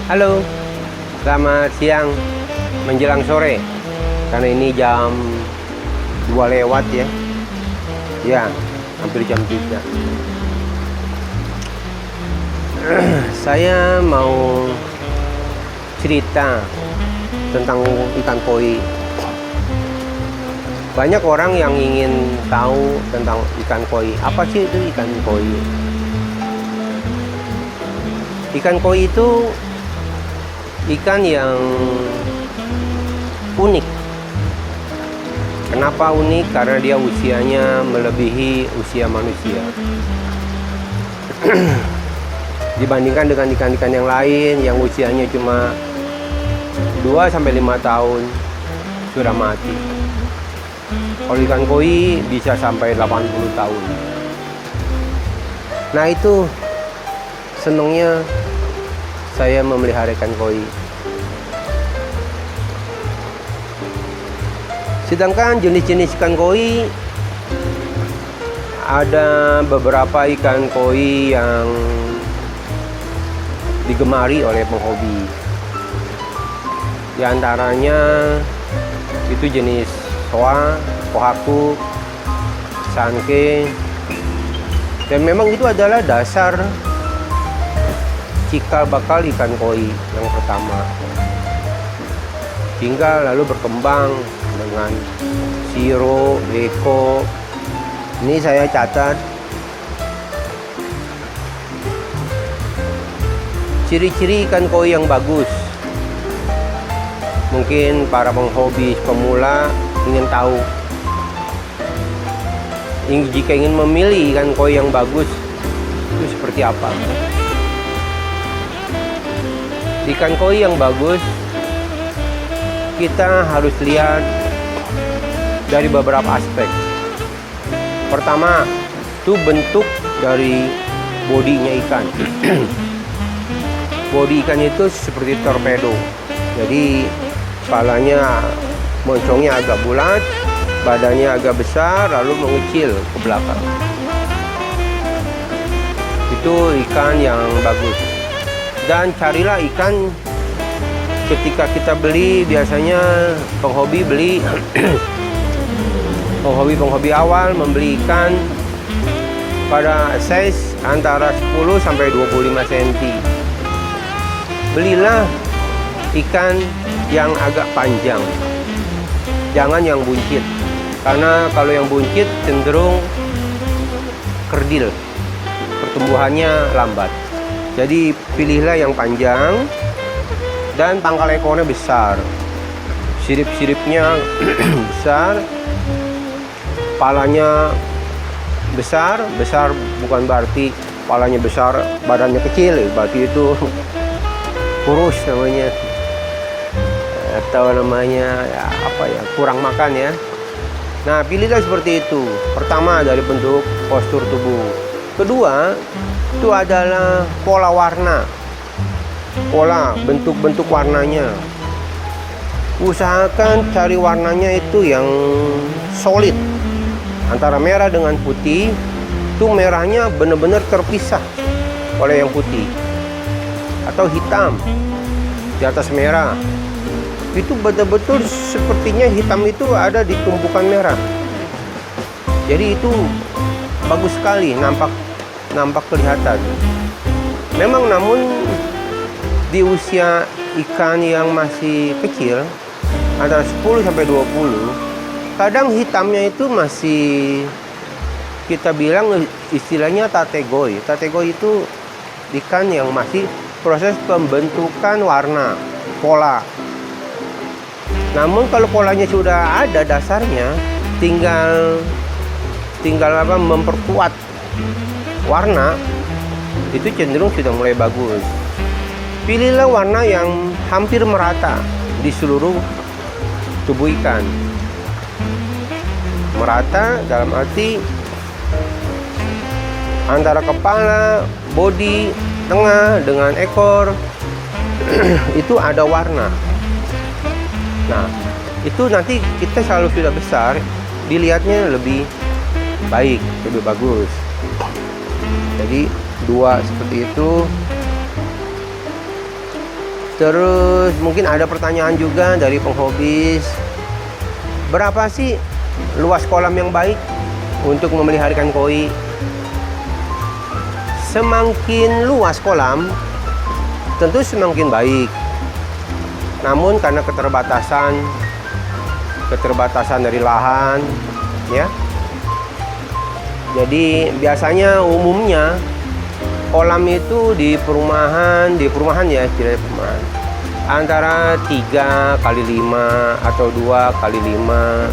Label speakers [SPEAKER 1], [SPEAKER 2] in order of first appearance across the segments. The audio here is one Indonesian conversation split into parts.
[SPEAKER 1] Halo, selamat siang menjelang sore. Karena ini jam 2 lewat ya. Ya, hampir jam 3. Saya mau cerita tentang ikan koi. Banyak orang yang ingin tahu tentang ikan koi. Apa sih itu ikan koi? Ikan koi itu ikan yang unik. Kenapa unik? Karena dia usianya melebihi usia manusia. Dibandingkan dengan ikan-ikan yang lain yang usianya cuma 2-5 tahun sudah mati. Kalau ikan koi bisa sampai 80 tahun. Nah, itu senangnya saya memelihara ikan koi. Sedangkan jenis-jenis ikan koi, ada beberapa ikan koi yang digemari oleh penghobi. Di antaranya itu jenis soa, kohaku, sanke. Dan memang itu adalah dasar cikal bakal ikan koi yang pertama, hingga lalu berkembang dengan siro, beko. Ini saya catat ciri-ciri ikan koi yang bagus. Mungkin para penghobi pemula ingin tahu. Jika ingin memilih ikan koi yang bagus itu seperti apa? Ikan koi yang bagus kita harus lihat dari beberapa aspek. Pertama, itu bentuk dari bodinya ikan. Bodi ikan itu seperti torpedo. Jadi kepalanya, moncongnya agak bulat, badannya agak besar, lalu mengecil ke belakang. Itu ikan yang bagus. Dan carilah ikan ketika kita beli, biasanya penghobi beli penghobi awal membeli ikan pada size antara 10-25 cm. Belilah ikan yang agak panjang, jangan yang buncit, karena kalau yang buncit cenderung kerdil, pertumbuhannya lambat. Jadi pilihlah yang panjang dan pangkal ekornya besar, sirip-siripnya besar, palanya besar bukan berarti palanya besar badannya kecil, berarti itu kurus namanya, atau namanya ya, kurang makan ya. Nah, pilihlah seperti itu. Pertama dari bentuk postur tubuh. Kedua itu adalah pola warna, pola bentuk-bentuk warnanya. Usahakan cari warnanya itu yang solid, antara merah dengan putih. Itu merahnya benar-benar terpisah oleh yang putih, atau hitam di atas merah. Itu betul-betul sepertinya hitam itu ada di tumpukan merah. Jadi itu bagus sekali, nampak kelihatan. Memang namun di usia ikan yang masih kecil, antara 10-20, kadang hitamnya itu masih kita bilang istilahnya tategoi. Tategoi itu ikan yang masih proses pembentukan warna, pola. Namun kalau polanya sudah ada dasarnya, tinggal memperkuat warna, itu cenderung sudah mulai bagus. Pilihlah warna yang hampir merata di seluruh tubuh ikan. Merata dalam arti antara kepala, bodi, tengah dengan ekor itu ada warna. Nah, itu nanti kita selalu sudah besar, dilihatnya lebih baik, lebih bagus. Jadi dua seperti itu. Terus mungkin ada pertanyaan juga dari penghobis, berapa sih luas kolam yang baik untuk memelihara ikan koi? Semakin luas kolam, tentu semakin baik. Namun karena keterbatasan dari lahan, ya. Jadi biasanya umumnya kolam itu di perumahan ya, tidak perumahan, antara 3 kali 5 atau 2 kali 5,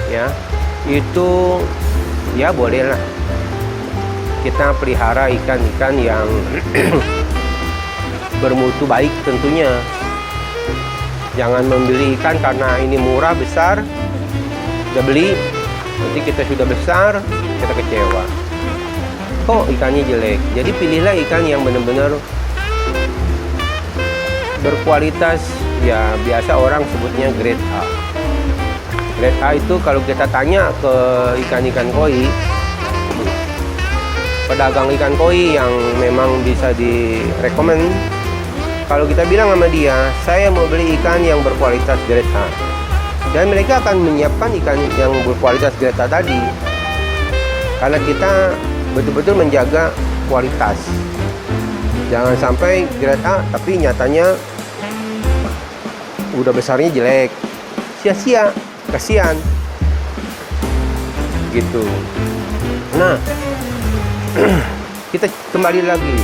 [SPEAKER 1] ya. Itu ya boleh lah kita pelihara ikan-ikan yang bermutu baik tentunya. Jangan membeli ikan karena ini murah besar, udah beli, nanti kita sudah besar kita kecewa, kok ikannya jelek. Jadi pilihlah ikan yang benar-benar berkualitas, ya biasa orang sebutnya grade A. Grade A itu kalau kita tanya ke ikan-ikan koi, pedagang ikan koi yang memang bisa direkomend, kalau kita bilang sama dia, saya mau beli ikan yang berkualitas grade A, dan mereka akan menyiapkan ikan yang berkualitas grade A tadi, karena kita betul-betul menjaga kualitas. Jangan sampai grade A tapi nyatanya udah besarnya jelek, sia-sia, kasihan gitu. Nah, kita kembali lagi.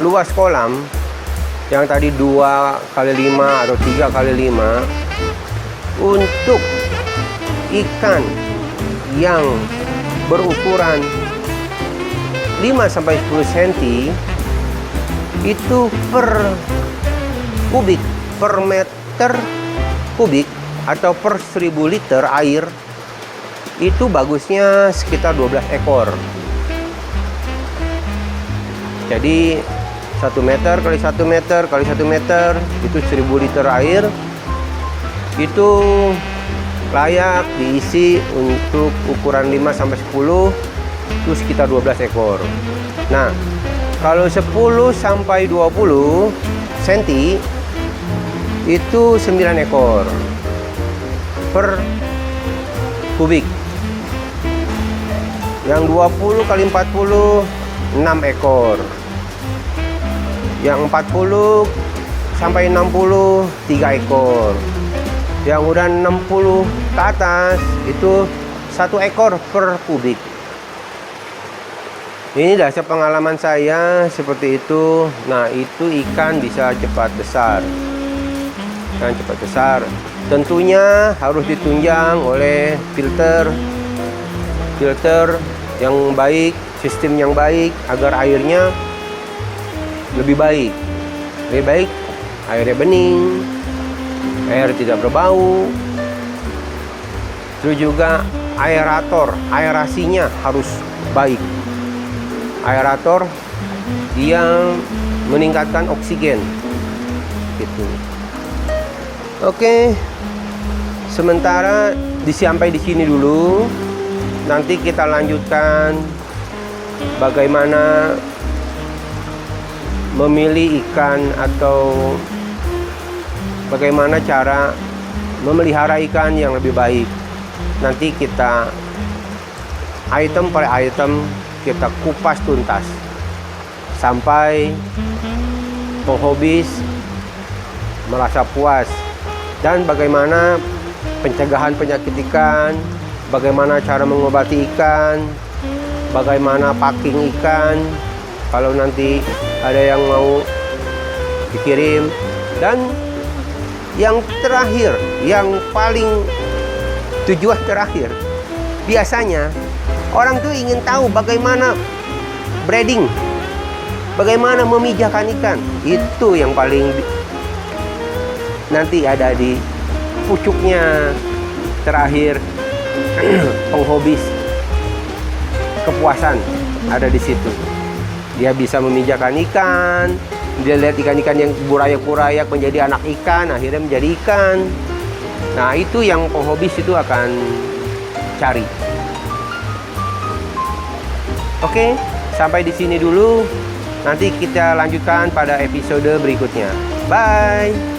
[SPEAKER 1] Luas kolam yang tadi 2 kali 5 atau 3 kali 5 untuk ikan yang berukuran 5-10 cm itu per kubik, per meter kubik atau per 1000 liter air itu bagusnya sekitar 12 ekor. Jadi 1 meter kali 1 meter kali 1 meter itu 1000 liter air, itu layak diisi untuk ukuran 5-10 itu sekitar 12 ekor. Nah, kalau 10-20 cm itu 9 ekor per kubik. Yang 20 kali 40 6 ekor. Yang 40 sampai 60 3 ekor. Yang udah 60 ke atas itu 1 ekor per kubik. Ini dasar pengalaman saya seperti itu. Nah, itu ikan bisa cepat besar. Ikan cepat besar. Tentunya harus ditunjang oleh filter yang baik, sistem yang baik agar airnya lebih baik. Lebih baik airnya bening, air tidak berbau. Terus juga aerasinya harus baik. Aerator dia meningkatkan oksigen gitu. Oke. Sementara sampai di sini dulu. Nanti kita lanjutkan bagaimana memilih ikan atau bagaimana cara memelihara ikan yang lebih baik. Nanti kita item per item kita kupas tuntas sampai penghobis merasa puas. Dan bagaimana pencegahan penyakit ikan, bagaimana cara mengobati ikan, bagaimana packing ikan kalau nanti ada yang mau dikirim. Dan yang terakhir, yang paling tujuan terakhir, biasanya orang tuh ingin tahu bagaimana breeding, bagaimana memijahkan ikan. Itu yang paling nanti ada di pucuknya terakhir. Penghobis kepuasan ada di situ. Dia bisa memijahkan ikan, dia lihat ikan-ikan yang burayak-burayak menjadi anak ikan, akhirnya menjadi ikan. Nah, itu yang penghobis itu akan cari. Oke, sampai di sini dulu. Nanti kita lanjutkan pada episode berikutnya. Bye.